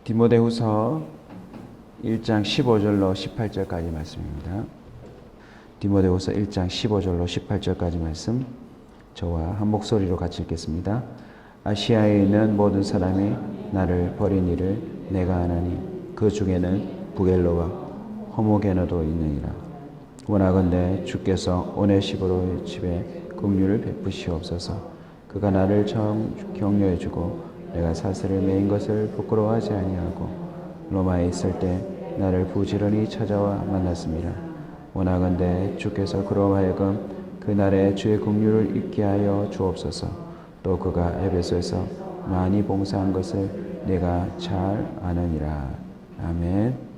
디모데후서 1장 15절로 18절까지 말씀입니다. 디모데후서 1장 15절로 18절까지 말씀 저와 한 목소리로 같이 읽겠습니다. 아시아에 있는 모든 사람이 나를 버린 일을 내가 아나니 그 중에는 부겔로와 호모게노도 있느니라. 원하건대 주께서 오네시보로의 집에 긍휼을 베푸시옵소서. 그가 나를 처음 격려해 주고 내가 사슬을 매인 것을 부끄러워하지 아니하고 로마에 있을 때 나를 부지런히 찾아와 만났습니다. 원하건대 주께서 그로 하여금 그날에 주의 긍휼을 입게 하여 주옵소서. 또 그가 에베소에서 많이 봉사한 것을 내가 잘 아느니라. 아멘.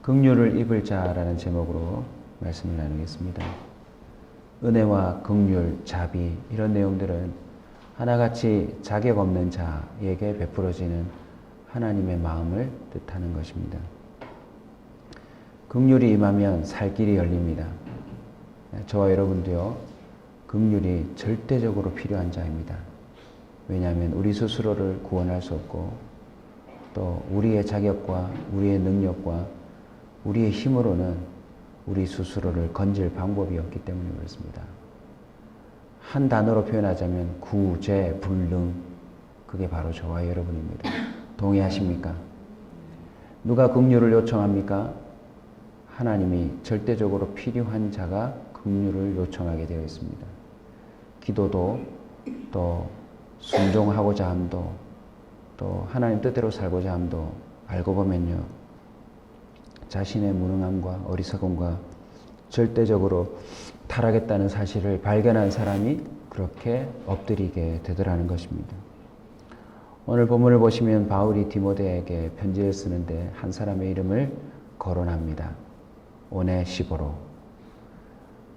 긍휼을 입을 자라는 제목으로 말씀을 나누겠습니다. 은혜와 긍휼, 자비 이런 내용들은 하나같이 자격 없는 자에게 베풀어지는 하나님의 마음을 뜻하는 것입니다. 긍휼이 임하면 살 길이 열립니다. 저와 여러분도요, 긍휼이 절대적으로 필요한 자입니다. 왜냐하면 우리 스스로를 구원할 수 없고 또 우리의 자격과 우리의 능력과 우리의 힘으로는 우리 스스로를 건질 방법이 없기 때문에 그렇습니다. 한 단어로 표현하자면 구제불능, 그게 바로 저와 여러분입니다. 동의하십니까? 누가 긍휼을 요청합니까? 하나님이 절대적으로 필요한 자가 긍휼을 요청하게 되어 있습니다. 기도도 또 순종하고자 함도 또 하나님 뜻대로 살고자 함도 알고 보면요, 자신의 무능함과 어리석음과 절대적으로 타락했다는 사실을 발견한 사람이 그렇게 엎드리게 되더라는 것입니다. 오늘 본문을 보시면 바울이 디모데에게 편지를 쓰는데 한 사람의 이름을 거론합니다. 오네시보로.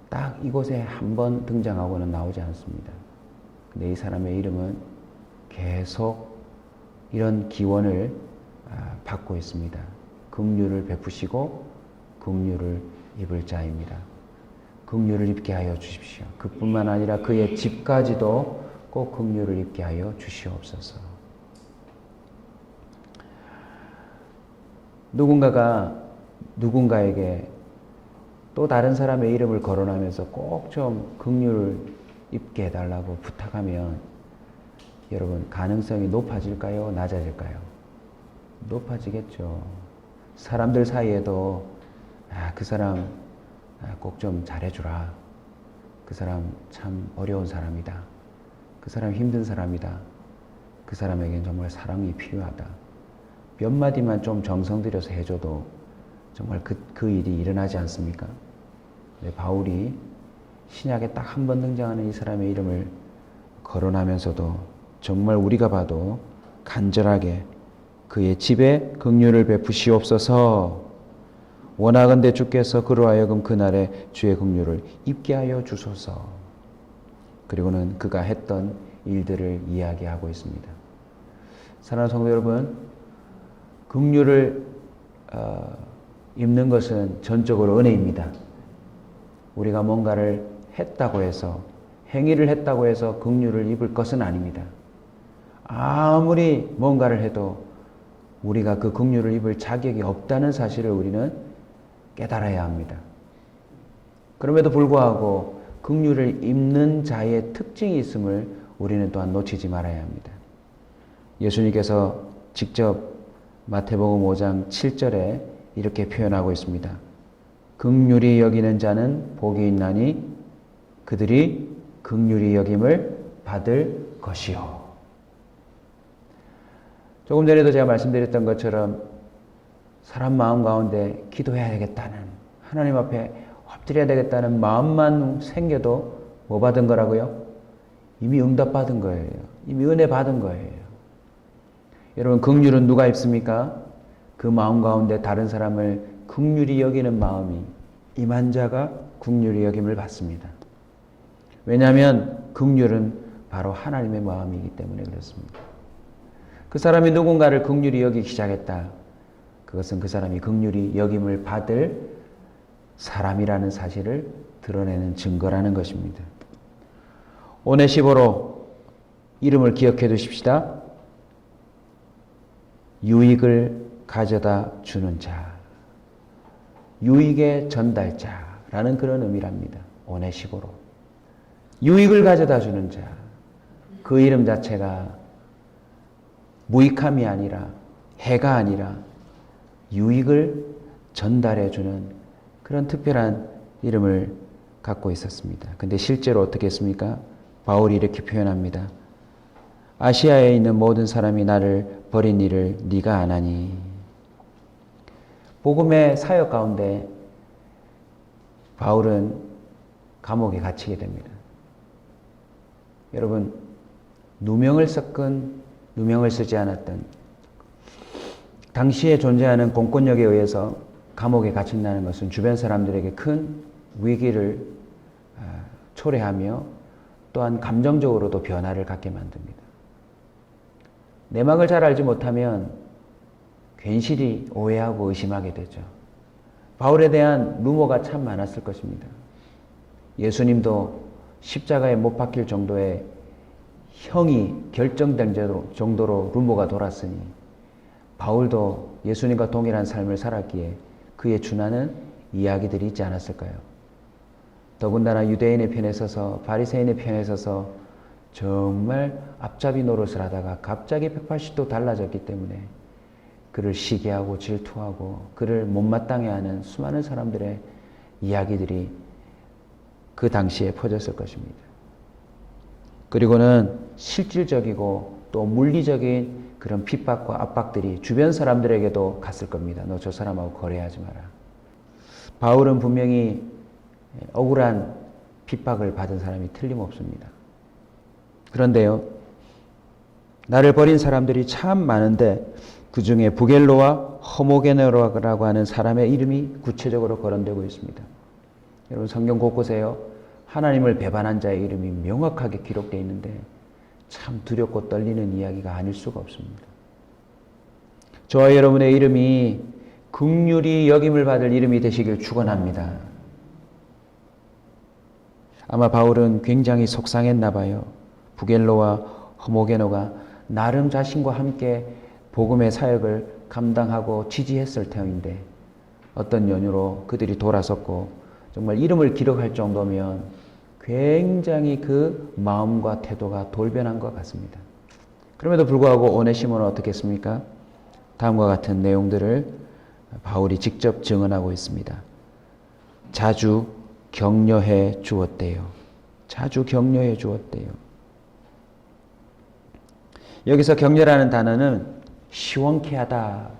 딱 이곳에 한 번 등장하고는 나오지 않습니다. 근데 이 사람의 이름은 계속 이런 기원을 받고 있습니다. 긍휼을 베푸시고 긍휼을 입을 자입니다. 긍휼을 입게 하여 주십시오. 그뿐만 아니라 그의 집까지도 꼭 긍휼을 입게 하여 주시옵소서. 누군가가 누군가에게 또 다른 사람의 이름을 거론하면서 꼭 좀 긍휼을 입게 해달라고 부탁하면 여러분, 가능성이 높아질까요? 낮아질까요? 높아지겠죠. 사람들 사이에도 그 사람 꼭 좀 잘해주라. 그 사람 참 어려운 사람이다. 그 사람 힘든 사람이다. 그 사람에겐 정말 사랑이 필요하다. 몇 마디만 좀 정성 들여서 해줘도 정말 그 일이 일어나지 않습니까? 네, 바울이 신약에 딱 한 번 등장하는 이 사람의 이름을 거론하면서도 정말 우리가 봐도 간절하게 그의 집에 긍휼을 베푸시옵소서. 원하건대 주께서 그로 하여금 그날에 주의 긍휼을 입게 하여 주소서. 그리고는 그가 했던 일들을 이야기하고 있습니다. 사랑하는 성도 여러분, 긍휼을 입는 것은 전적으로 은혜입니다. 우리가 뭔가를 했다고 해서, 행위를 했다고 해서 긍휼을 입을 것은 아닙니다. 아무리 뭔가를 해도 우리가 그 긍휼을 입을 자격이 없다는 사실을 우리는 깨달아야 합니다. 그럼에도 불구하고 긍휼을 입는 자의 특징이 있음을 우리는 또한 놓치지 말아야 합니다. 예수님께서 직접 마태복음 5장 7절에 이렇게 표현하고 있습니다. 긍휼히 여기는 자는 복이 있나니 그들이 긍휼히 여김을 받을 것이요. 조금 전에도 제가 말씀드렸던 것처럼 사람 마음 가운데 기도해야 되겠다는, 하나님 앞에 엎드려야 되겠다는 마음만 생겨도 뭐 받은 거라고요? 이미 응답받은 거예요. 이미 은혜 받은 거예요. 여러분, 긍휼은 누가 입습니까? 그 마음 가운데 다른 사람을 긍휼히 여기는 마음이 임한 자가 긍휼히 여김을 받습니다. 왜냐하면 긍휼은 바로 하나님의 마음이기 때문에 그렇습니다. 그 사람이 누군가를 긍휼히 여기기 시작했다. 그것은 그 사람이 긍휼히 여김을 받을 사람이라는 사실을 드러내는 증거라는 것입니다. 오네시보로 이름을 기억해 두십시다. 유익을 가져다 주는 자, 유익의 전달자라는 그런 의미랍니다. 오네시보로. 유익을 가져다 주는 자, 그 이름 자체가 무익함이 아니라 해가 아니라 유익을 전달해 주는 그런 특별한 이름을 갖고 있었습니다. 근데 실제로 어떻게 했습니까? 바울이 이렇게 표현합니다. 아시아에 있는 모든 사람이 나를 버린 일을 네가 안 하니. 복음의 사역 가운데 바울은 감옥에 갇히게 됩니다. 여러분, 누명을 썼건 누명을 쓰지 않았던 당시에 존재하는 공권력에 의해서 감옥에 갇힌다는 것은 주변 사람들에게 큰 위기를 초래하며 또한 감정적으로도 변화를 갖게 만듭니다. 내막을 잘 알지 못하면 괜시리 오해하고 의심하게 되죠. 바울에 대한 루머가 참 많았을 것입니다. 예수님도 십자가에 못 박힐 정도의 형이 결정된 정도로 루머가 돌았으니 바울도 예수님과 동일한 삶을 살았기에 그에 준하는 이야기들이 있지 않았을까요? 더군다나 유대인의 편에 서서 바리새인의 편에 서서 정말 앞잡이 노릇을 하다가 갑자기 180도 달라졌기 때문에 그를 시기하고 질투하고 그를 못마땅해 하는 수많은 사람들의 이야기들이 그 당시에 퍼졌을 것입니다. 그리고는 실질적이고 또 물리적인 그런 핍박과 압박들이 주변 사람들에게도 갔을 겁니다. 너 저 사람하고 거래하지 마라. 바울은 분명히 억울한 핍박을 받은 사람이 틀림없습니다. 그런데요, 나를 버린 사람들이 참 많은데 그 중에 부겔로와 허모게네로라고 하는 사람의 이름이 구체적으로 거론되고 있습니다. 여러분, 성경 곳곳에요, 하나님을 배반한 자의 이름이 명확하게 기록되어 있는데 참 두렵고 떨리는 이야기가 아닐 수가 없습니다. 저와 여러분의 이름이 긍휼히 여김을 받을 이름이 되시길 축원합니다. 아마 바울은 굉장히 속상했나 봐요. 부겔로와 허모게노가 나름 자신과 함께 복음의 사역을 감당하고 지지했을 터인데 어떤 연유로 그들이 돌아섰고 정말 이름을 기록할 정도면 굉장히 그 마음과 태도가 돌변한 것 같습니다. 그럼에도 불구하고 오네시모는 어떻게 했습니까? 다음과 같은 내용들을 바울이 직접 증언하고 있습니다. 자주 격려해 주었대요. 자주 격려해 주었대요. 여기서 격려라는 단어는 시원케 하다,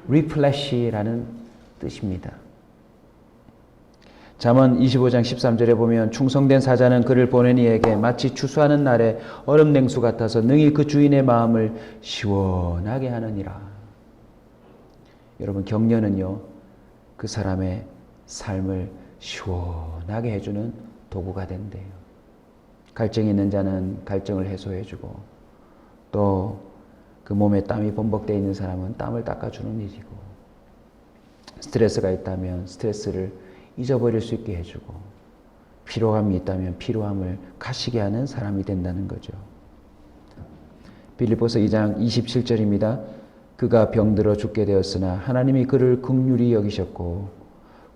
refresh라는 뜻입니다. 잠언 25장 13절에 보면 충성된 사자는 그를 보낸 이에게 마치 추수하는 날에 얼음 냉수 같아서 능히 그 주인의 마음을 시원하게 하느니라. 여러분, 격려는요, 그 사람의 삶을 시원하게 해주는 도구가 된대요. 갈증이 있는 자는 갈증을 해소해주고 또 그 몸에 땀이 범벅되어 있는 사람은 땀을 닦아주는 일이고 스트레스가 있다면 스트레스를 잊어버릴 수 있게 해주고 피로함이 있다면 피로함을 가시게 하는 사람이 된다는 거죠. 빌립보서 2장 27절입니다. 그가 병들어 죽게 되었으나 하나님이 그를 긍휼히 여기셨고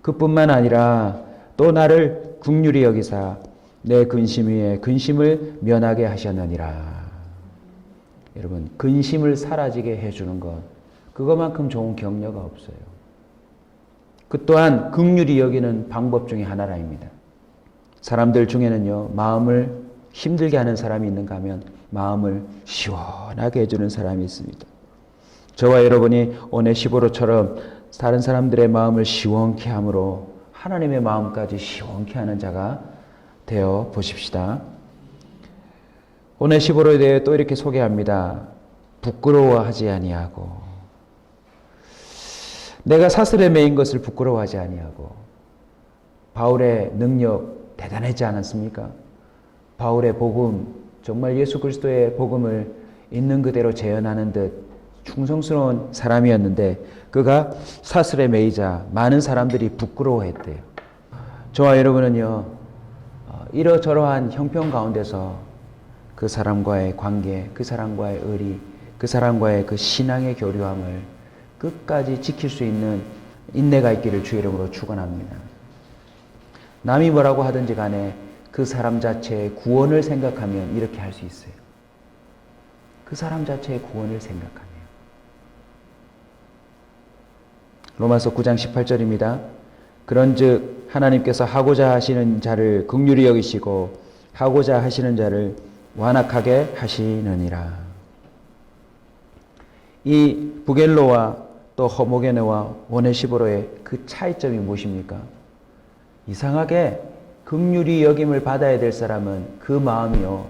그뿐만 아니라 또 나를 긍휼히 여기사 내 근심 위에 근심을 면하게 하셨느니라. 여러분, 근심을 사라지게 해주는 것, 그것만큼 좋은 격려가 없어요. 그 또한 긍휼히 여기는 방법 중에 하나라입니다. 사람들 중에는요, 마음을 힘들게 하는 사람이 있는가 하면 마음을 시원하게 해주는 사람이 있습니다. 저와 여러분이 오네시보로처럼 다른 사람들의 마음을 시원케 함으로 하나님의 마음까지 시원케 하는 자가 되어 보십시다. 오네시보로에 대해 또 이렇게 소개합니다. 부끄러워하지 아니하고, 내가 사슬에 매인 것을 부끄러워하지 아니하고. 바울의 능력 대단하지 않았습니까? 바울의 복음, 정말 예수 그리스도의 복음을 있는 그대로 재현하는 듯 충성스러운 사람이었는데 그가 사슬에 매이자 많은 사람들이 부끄러워했대요. 저와 여러분은요, 이러저러한 형편 가운데서 그 사람과의 관계, 그 사람과의 의리, 그 사람과의 그 신앙의 교류함을 끝까지 지킬 수 있는 인내가 있기를 주의 이름으로 축원합니다. 남이 뭐라고 하든지 간에 그 사람 자체의 구원을 생각하면 이렇게 할 수 있어요. 그 사람 자체의 구원을 생각하면. 로마서 9장 18절입니다. 그런즉 하나님께서 하고자 하시는 자를 긍휼히 여기시고 하고자 하시는 자를 완악하게 하시느니라. 이 부겔로와 또 허모게네와 오네시보로의 그 차이점이 무엇입니까? 이상하게 긍휼히 여김을 받아야 될 사람은 그 마음이요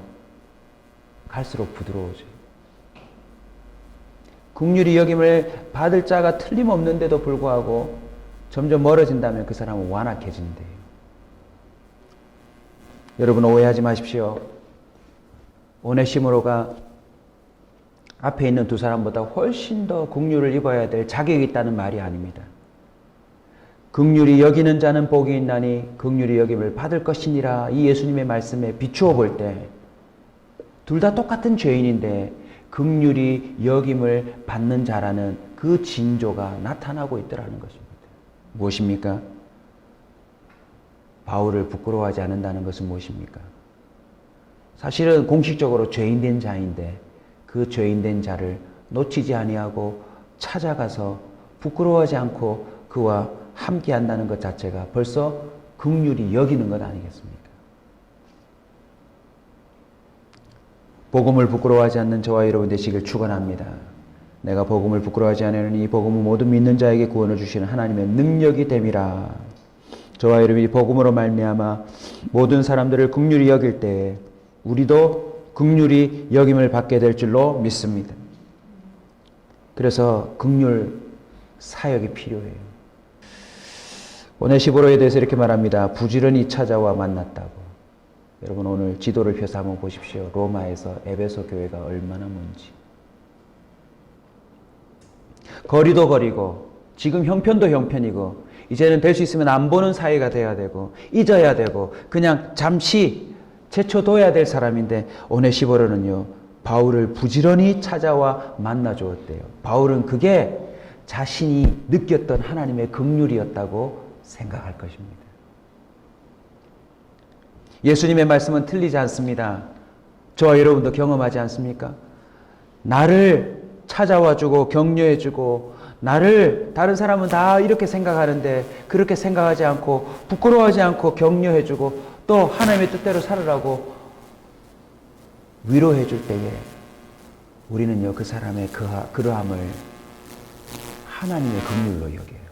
갈수록 부드러워져요. 긍휼히 여김을 받을 자가 틀림없는데도 불구하고 점점 멀어진다면 그 사람은 완악해진대요. 여러분 오해하지 마십시오. 오네시모로가 앞에 있는 두 사람보다 훨씬 더 긍휼을 입어야 될 자격이 있다는 말이 아닙니다. 긍휼히 여기는 자는 복이 있나니 긍휼히 여김을 받을 것이니라. 이 예수님의 말씀에 비추어 볼 때 둘 다 똑같은 죄인인데 긍휼히 여김을 받는 자라는 그 징조가 나타나고 있더라는 것입니다. 무엇입니까? 바울을 부끄러워하지 않는다는 것은 무엇입니까? 사실은 공식적으로 죄인된 자인데 그 죄인된 자를 놓치지 아니하고 찾아가서 부끄러워하지 않고 그와 함께 한다는 것 자체가 벌써 긍휼히 여기는 것 아니겠습니까? 복음을 부끄러워하지 않는 저와 여러분 되시길 축원합니다. 내가 복음을 부끄러워하지 않으니 이 복음은 모든 믿는 자에게 구원을 주시는 하나님의 능력이 됨이라. 저와 여러분이 복음으로 말미암아 모든 사람들을 긍휼히 여길 때에 우리도 긍휼히 여김을 받게 될 줄로 믿습니다. 그래서 긍휼 사역이 필요해요. 오네시보로에 대해서 이렇게 말합니다. 부지런히 찾아와 만났다고. 여러분 오늘 지도를 펴서 한번 보십시오. 로마에서 에베소 교회가 얼마나 먼지. 거리도 거리고 지금 형편도 형편이고 이제는 될 수 있으면 안 보는 사이가 돼야 되고 잊어야 되고 그냥 잠시 제쳐둬야 될 사람인데 오네시보로는요 바울을 부지런히 찾아와 만나 주었대요. 바울은 그게 자신이 느꼈던 하나님의 긍휼이었다고 생각할 것입니다. 예수님의 말씀은 틀리지 않습니다. 저와 여러분도 경험하지 않습니까? 나를 찾아와 주고 격려해 주고 나를 다른 사람은 다 이렇게 생각하는데 그렇게 생각하지 않고 부끄러워하지 않고 격려해 주고 또 하나님의 뜻대로 살으라고 위로해 줄 때에 우리는요 그 사람의 그러함을 하나님의 긍휼로 여겨요.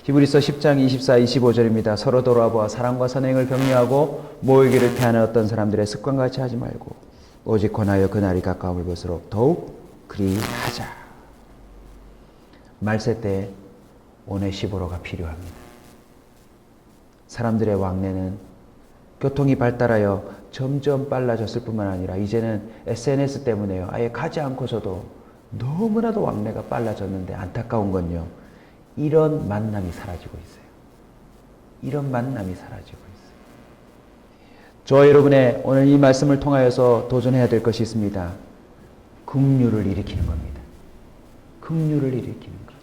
히브리서 10장 24, 25절입니다. 서로 돌아보아 사랑과 선행을 격려하고 모이기를 피하는 어떤 사람들의 습관같이 하지 말고 오직 권하여 그날이 가까움을 볼수록 더욱 그리하자. 말세 때 오네시보로가 필요합니다. 사람들의 왕래는 교통이 발달하여 점점 빨라졌을 뿐만 아니라 이제는 SNS 때문에요. 아예 가지 않고서도 너무나도 왕래가 빨라졌는데 안타까운 건요. 이런 만남이 사라지고 있어요. 이런 만남이 사라지고 있어요. 저와 여러분의 오늘 이 말씀을 통하여서 도전해야 될 것이 있습니다. 긍휼을 일으키는 겁니다. 긍휼을 일으키는 것.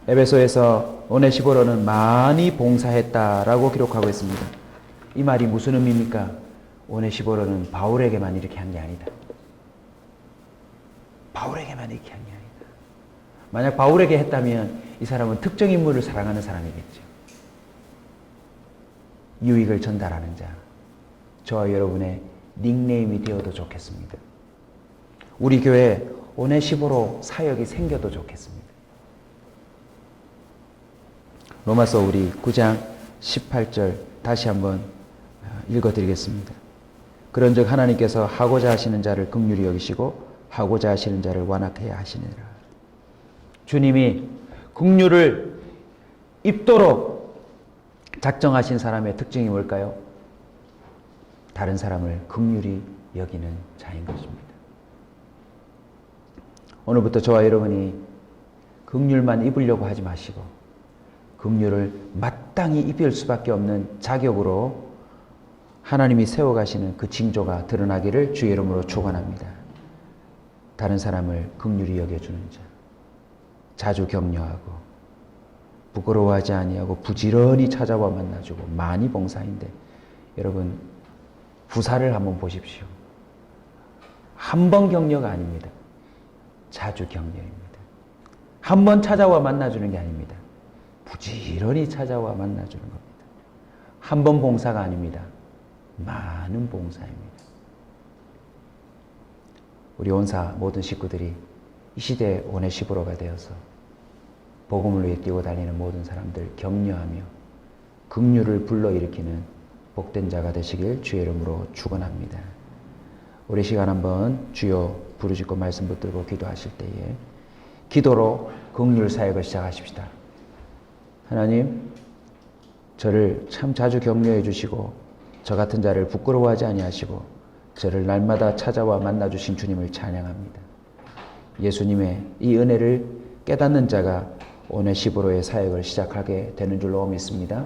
에베소에서 오네시보로는 많이 봉사했다라고 기록하고 있습니다. 이 말이 무슨 의미입니까? 오네시보로는 바울에게만 이렇게 한 게 아니다. 바울에게만 이렇게 한 게 아니다. 만약 바울에게 했다면 이 사람은 특정 인물을 사랑하는 사람이겠죠. 유익을 전달하는 자. 저와 여러분의 닉네임이 되어도 좋겠습니다. 우리 교회에 오네시보로 사역이 생겨도 좋겠습니다. 로마서 우리 9장 18절 다시 한번 읽어드리겠습니다. 그런즉 하나님께서 하고자 하시는 자를 긍휼히 여기시고 하고자 하시는 자를 완악하게 하시니라. 주님이 긍휼을 입도록 작정하신 사람의 특징이 뭘까요? 다른 사람을 긍휼히 여기는 자인 것입니다. 오늘부터 저와 여러분이 긍휼만 입으려고 하지 마시고 긍휼을 마땅히 입을 수밖에 없는 자격으로 하나님이 세워가시는 그 징조가 드러나기를 주의 이름으로 축원합니다. 다른 사람을 긍휼히 여겨주는 자, 자주 격려하고 부끄러워하지 아니하고 부지런히 찾아와 만나주고 많이 봉사인데 여러분 부사를 한번 보십시오. 한 번 격려가 아닙니다. 자주 격려입니다. 한 번 찾아와 만나주는 게 아닙니다. 부지런히 찾아와 만나주는 겁니다. 한 번 봉사가 아닙니다. 많은 봉사입니다. 우리 온사 모든 식구들이 이 시대의 오네시브로가 되어서 복음을 위해 뛰고 달리는 모든 사람들 격려하며 긍휼을 불러일으키는 복된 자가 되시길 주의 이름으로 축원합니다. 우리 시간 한번 주여 부르짖고 말씀 붙들고 기도하실 때에 기도로 긍휼 사역을 시작하십시다. 하나님, 저를 참 자주 격려해 주시고 저 같은 자를 부끄러워하지 아니하시고 저를 날마다 찾아와 만나주신 주님을 찬양합니다. 예수님의 이 은혜를 깨닫는 자가 오네시브로의 사역을 시작하게 되는 줄로 믿습니다.